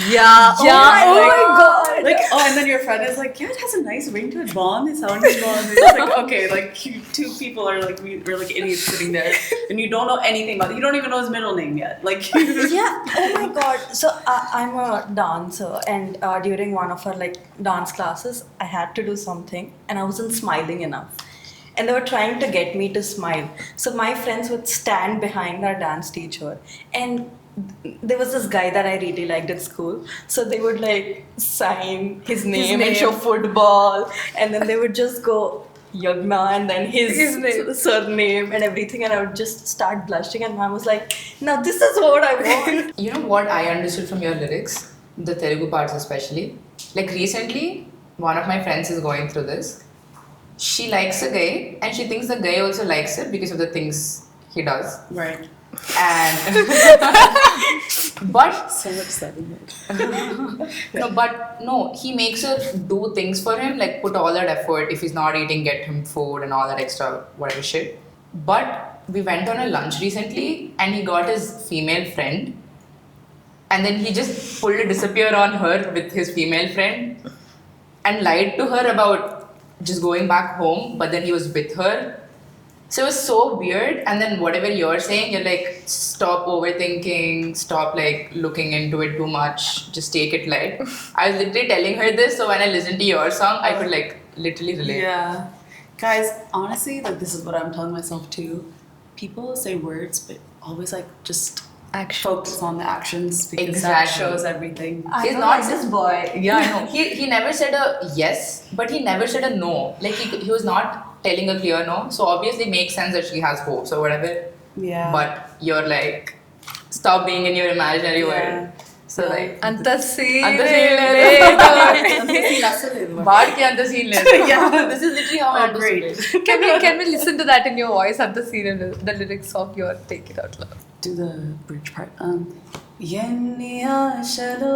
oh my god. Like and then your friend is like, yeah, it has a nice ring to it, Bond. It sounds Bond. It's like, okay, like 2 people are like we're like idiots sitting there, and you don't know anything about it. You don't even know his middle name yet. Like, Yeah, oh my god. So I'm a dancer, and during one of our like dance classes, I had to do something, and I wasn't smiling enough. And they were trying to get me to smile. So my friends would stand behind our dance teacher, and there was this guy that I really liked in school. So they would like sign his name and show football, and then they would just go Yagna and then his name. surname and everything, and I would just start blushing. And mom was like, "Now this is what I want." You know what I understood from your lyrics, the Telugu parts especially? Like recently, one of my friends is going through this. She likes a guy and she thinks the guy also likes her because of the things he does. right. And but So much sentiment. no, he makes her do things for him, like put all that effort. If he's not eating, get him food and all that extra whatever shit. But we went on a lunch recently and he got his female friend, and then he just pulled a disappear on her with his female friend and lied to her about just going back home, but then he was with her. So it was so weird. And then whatever you're saying, you're like, stop overthinking, stop like looking into it too much, just take it light. I was literally telling her this, so when I listened to your song, I could like literally relate. Yeah. Guys, honestly, like this is what I'm telling myself too. People say words, but always like just focus on the actions because that Exactly. shows everything. I He's don't not like this boy. Yeah, I know. He never said a yes, but he never said a no. Like he was not telling a clear no. So obviously makes sense that she has hopes or whatever. Yeah. But you're like, stop being in your imaginary Yeah. world. So like, అంత scene అంత scene That's బాడ్కి అంత scene లేదు. Yeah, this is literally how I Oh, understood great. it. can we listen to that in your voice అంత scene the lyrics of your Take It Out Loud? Do the bridge part. ఎన్ని ఆశలో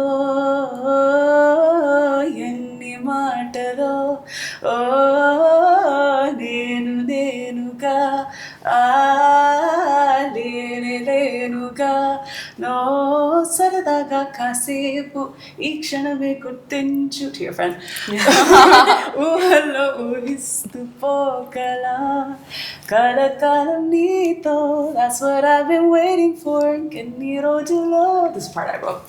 ఎన్ని మాటలో ఓ నేను నేనుగా లేనుగా no సరదాగా కాసేపు ఈ క్షణమే గుర్తించు to your friend ఊహల్లో ఊహిస్తూ పోగలా కలకాలం నీతో that's what I've been waiting for ఎన్ని రోజుల్లో this part I wrote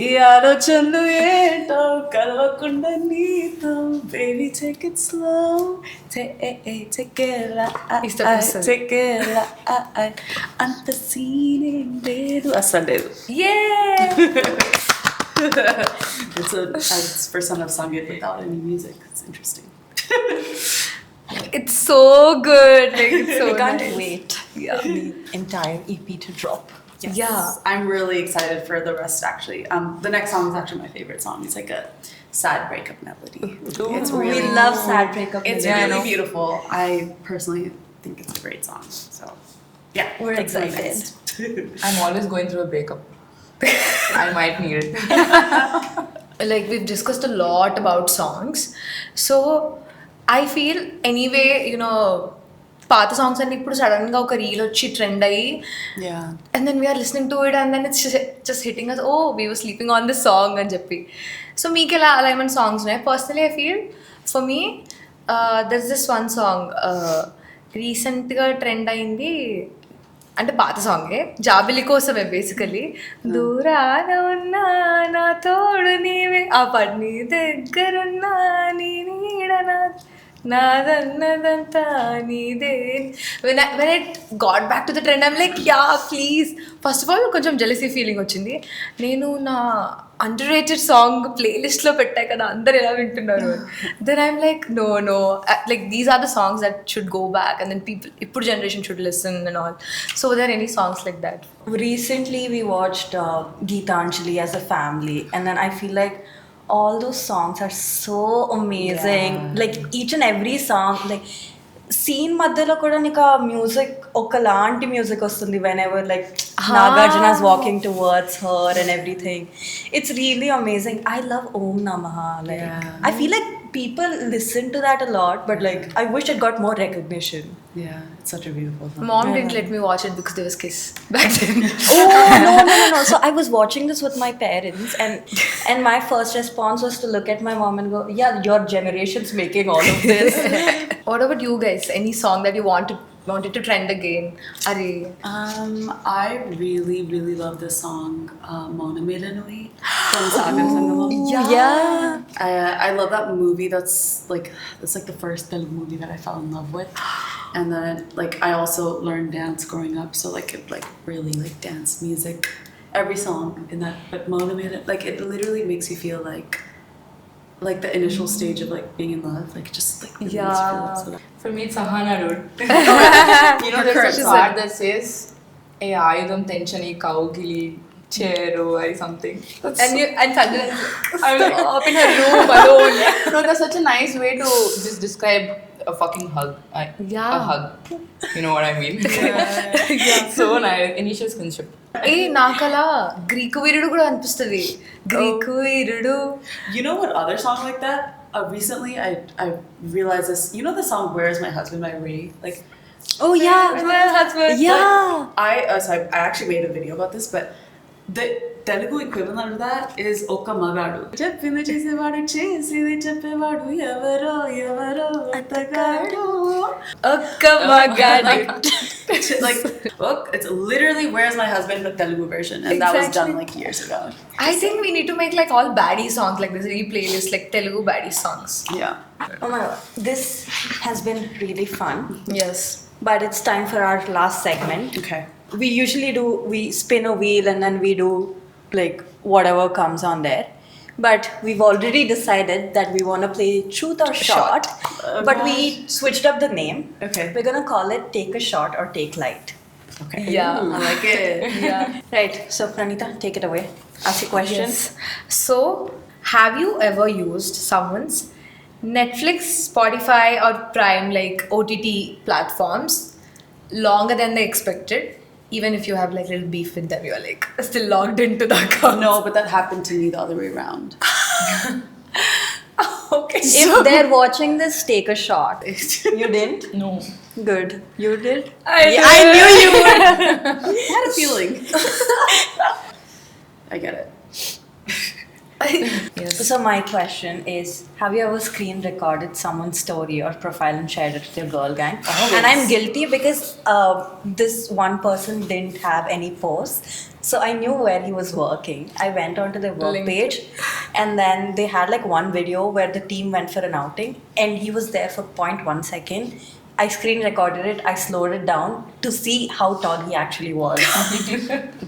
ఈ ఆలోచనలు ఏంటో కలవకుండా నీతో baby take it slow take it అంత సీన్ ఏం లేదు అసలు లేదు it's first time I've sung it without any music. It's interesting. It's so good. Like, it's so I can't nice. wait for the entire EP to drop. Yes. Yeah. I'm really excited for the rest actually. The next song is actually my favorite song. It's like a sad breakup melody. It's We really love sad breakup. It's music. really beautiful. I personally think it's a great song. So yeah, We're that's really excited. nice. I'm always going through a breakup. I might need it. Like we've discussed a lot about songs, so I feel anyway, you know, పాత songs అన్ని ఇప్పుడు సడన్గా ఒక reel వచ్చి trend అయ్యి Yeah. and then we are listening to it and then it's just hitting us, oh we were sleeping on this song అని చెప్పి. So మీకు ఎలా అలా ఏమైనా సాంగ్స్ ఉన్నాయి? Personally I feel for me there is this one song రీసెంట్గా trend అయింది, అంటే పాత సాంగే, జాబిలి కోసమే బేసికలీ. దూరాన ఉన్నా నా తోడు నీవే, ఆ పాట నీ దగ్గరున్నా నీ నీడ నాదన్నదంతా నీదే. when it got back to the trend I'm like yeah please. First of all కొంచెం జెలసీ ఫీలింగ్ వచ్చింది. నేను నా అండర్రేటెడ్ సాంగ్ ప్లేలిస్ట్లో పెట్టా కదా, అందరు ఎలా వింటున్నారు. Then I'm like no like these are the songs that should go back and then people ఇప్పుడు generation should listen and all. So there any songs like that? Recently, we watched Geetanjali as a family, and then I feel like all those songs are so amazing. Yeah. Like each and every song, like scene మధ్యలో కూడా నీకు ఆ music ఒకలాంటి music వస్తుంది whenever like Nagarjuna is walking towards her and everything. It's really amazing. I love Om Namaha. Like Yeah. I feel like people listen to that a lot, but like I wish it got more recognition. Yeah, it's such a beautiful song. Mom didn't let me watch it because there was Kiss back then. Oh no. So I was watching this with my parents, and my first response was to look at my mom and go, yeah, your generation's making all of this. What about you guys? Any song that you want to want it to trend again? I really love this song, Mona Melanui from Sagar Sangamam. Yeah. I love that movie. That's like the first Telugu movie that I fell in love with. And then like I also learned dance growing up, so like it like really like dance music, every song in that. But Mona Melanui, like it literally makes you feel like the initial stage of like being in love, like just like really makes you feel it. So For me, it's Sahana, dude. You know, Her there's current a part that says, "Hey, ayudam tenchani kaugili chero" or something. And Sanjana I'm like, up in her room alone. no, that's such a nice way to just describe a fucking hug. Yeah. A hug. You know what I mean? So nice. Initial kinship. నాకలా Greek వీరుడు కూడా అనిపిస్తుంది. Greek Veerudu. you know what other song like that? Recently I realized this. You know the song "Where's My Husband" by Reddy? Like, Oh yeah. My husband. Yeah. so I actually made a video about this, but the Telugu equivalent of that is Oka Magadu. Cheppindi chesevaadu chesidi cheppevadu evaro evaro atagaadu. ఒక్క మగాడు. Like, look, it's literally "Where's My Husband" the Telugu version, and that was done like years ago. I think we need to make like all baddie songs like this, playlist like Telugu baddie songs. Yeah. Oh my god. This has been really fun. Yes. But it's time for our last segment. Okay. We usually we spin a wheel and then we do like whatever comes on there. But we've already decided that we want to play Truth or Shot. But we switched up the name. Okay. We're going to call it Take a Shot or Take Light. Okay. Yeah. I like it. Yeah. Right. So, Pranitha, take it away. Ask your questions. Yes. So, have you ever used someone's Netflix, Spotify, or Prime like OTT platforms longer than they expected? Even if you have like little beef with them, you're like still logged into the account. No, but that happened to me the other way around. Okay. If they're watching this, take a shot. You didn't? No. Good. You did? I knew you would. I had a feeling. I get it. Yes. So my question is, have you ever screen recorded someone's story or profile and shared it with your girl gang? Always. And I'm guilty because this one person didn't have any posts. So I knew where he was working. I went onto their work Linked. page and then they had like one video where the team went for an outing and he was there for 0.1 second. I screen recorded it, I slowed it down to see how tall he actually was.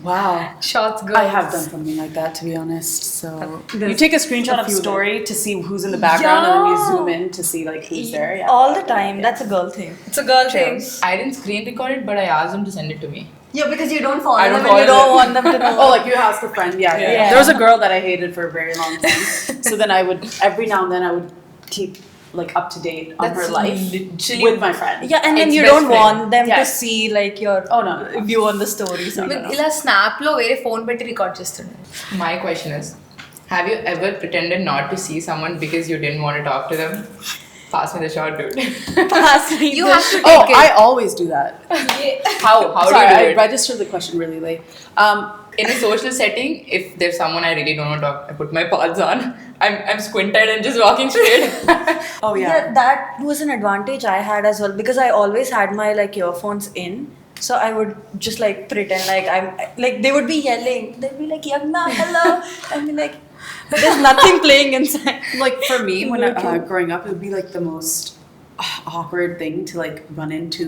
Wow. Shots good. I have done something like that, to be honest. So you take a screenshot of a story to see who's in the background, and then you zoom in to see like who's there. Yeah. All the time. That's a girl thing. It's a girl thing. I didn't screen record it, but I asked them to send it to me. Yeah, because you don't follow I don't them and you follow don't them. want them to know. Oh, like you asked a friend. Yeah. Yeah. There was a girl that I hated for a very long time. So then I would every now and then I would keep like up to date on That's her life literally- with my friend. Yeah, and then It's you best don't friend. want them to Yes. see like your Oh, no. view on the stories. ఇలా snap లో వేరే phone పెట్టి record చేస్తుండే. My question is, have you ever pretended not to see someone because you didn't want to talk to them? Pass me the shot, dude. You have to Oh, take it. I always do that. How Sorry, do you I do it? registered the question really late. In a social setting, if there's someone I really don't want to talk, I put my pads on. I'm squinted and just walking straight. Oh yeah. Yeah, that was an advantage I had as well because I always had my like earphones in. So I would just like pretend like I'm like they would be yelling. They'd be like, Yagna, hello. I'd be like, there's nothing playing inside. Like for me, when growing up, it would be like the most awkward thing to like run into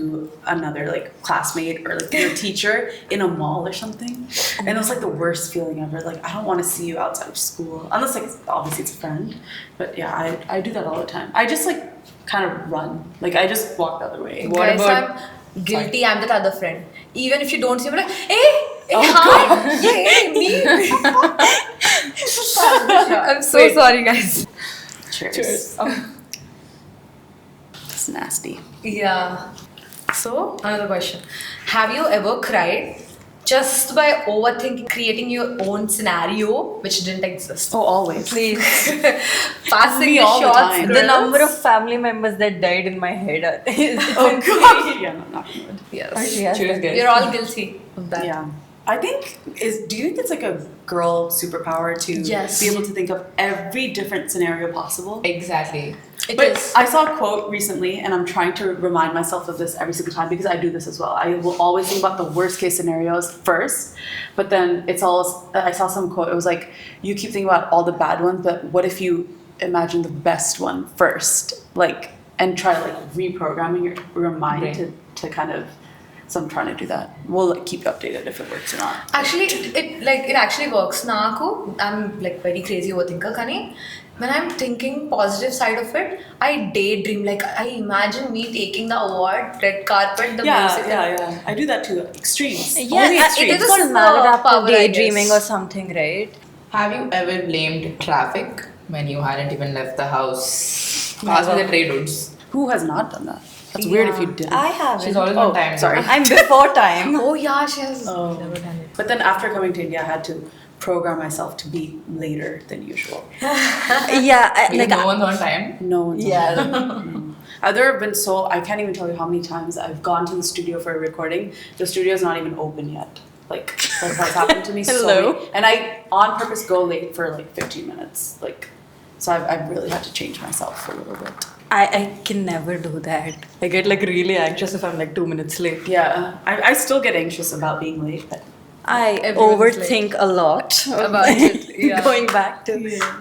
another like classmate or like your teacher in a mall or something, and it was like the worst feeling ever. Like I don't want to see you outside of school unless like obviously it's a friend, but yeah, I do that all the time. I just like kind of run, like I just walk the other way. What Guys, about- I'm guilty. I'm that other friend. Even if you don't see me, like, hey, hi, hey, me. I'm so sorry, guys. Cheers. It's nasty. Yeah. So, another question. Have you ever cried just by overthinking, creating your own scenario which didn't exist? Oh, always. Please. Passing Me the all the shots. time. The number of family members that died in my head. Oh god. Yeah, no, not good. Yes. Yes. Cheers, guys. We're all guilty of that. Yeah. I think do you think it's like a girl superpower to Yes. be able to think of every different scenario possible? Exactly. But I saw a quote recently, and I'm trying to remind myself of this every single time because I do this as well. I will always think about the worst case scenarios first, but then I saw some quote. It was like, you keep thinking about all the bad ones, but what if you imagine the best one first, like, and try like reprogramming your mind Right. to kind of. So I'm trying to do that. We'll keep you updated if it works or not. Actually, it actually works. Naku, I'm like very crazy overthinker, Kani. When I'm thinking positive side of it, I daydream. Like I imagine me taking the award, red carpet, the music. Yeah. I do that too. Extremes. Yeah, Only it extremes. is called This is maladaptive power, I daydreaming guess. or something, right? Have you ever blamed traffic when you hadn't even left the house? Ask me the trade dudes. Who has not done that? That's weird if you didn't. I haven't. She's always on time. sorry. I'm before time. Oh yeah, she has Oh. never done it. But then after coming to India, I had to program myself to be later than usual. Yeah, Because no one's on time. No one's Yeah. There have been I can't even tell you how many times I've gone to the studio for a recording. The studio's not even open yet. Like, that has happened to me Hello. and I on purpose go late for like 15 minutes. Like, so I've really had to change myself a little bit. I can never do that. I get like really anxious if I'm like 2 minutes late. Yeah, I still get anxious about being late, but I Everyone's overthink a lot About it, yeah. going back to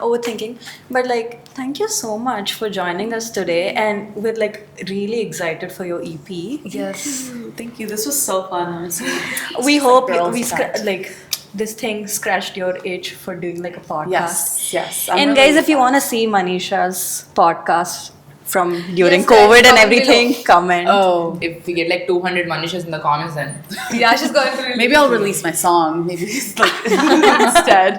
overthinking. But like, thank you so much for joining us today, and we're like really excited for your EP. Yes. thank you. This was so fun, honestly. We hope girls' chat. like this thing scratched your itch for doing like a podcast. Yes. And guys, if you want to see Manisha's podcast from during Yes, guys, COVID and comment everything, comment. Oh, If we get like 200 Manishas in the comments, then Yeah, she's going to release maybe I'll release my song. Maybe it's like instead.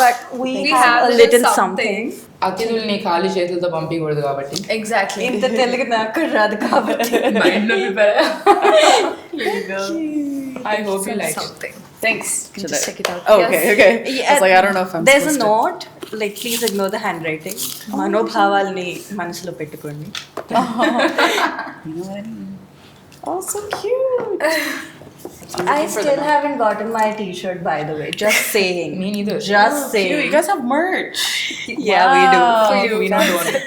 But we have a little something. అతిథుల్ని ఖాళీ చేతులతో పంపించకూడదు కాబట్టి Exactly. ఇంత తెలుగు నాకు రాదు కాబట్టి మైండ్లో prepare I hope you like it Something. Thanks. Just check it out. Oh, Yes. okay. I was like, I don't know if I'm There's a supposed note, like please ignore the handwriting. మనోభావాల్ని మనసులో పెట్టుకోండి. You know what I mean? Oh, so cute. I still haven't gotten my t-shirt, by the way. Just saying. Me neither. Just Cute. saying. You guys have merch. Yeah, we do. Wow. For you. We don't want it.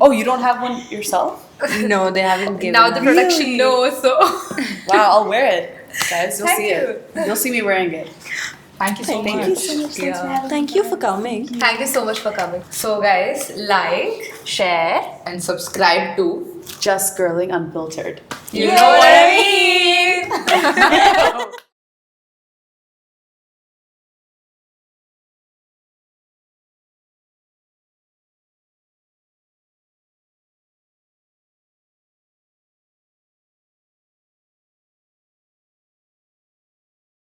Oh, you don't have one yourself? No, they haven't given. Now the us. production knows, so. Wow, I'll wear it. Guys, you'll Thank see you. it. You'll see me wearing it. Thank you so Thank much. you so much. Yeah. Thank you for coming. Thank you so much for coming. So, guys, like, Share. And subscribe to Just Girling Unfiltered. you know what I mean.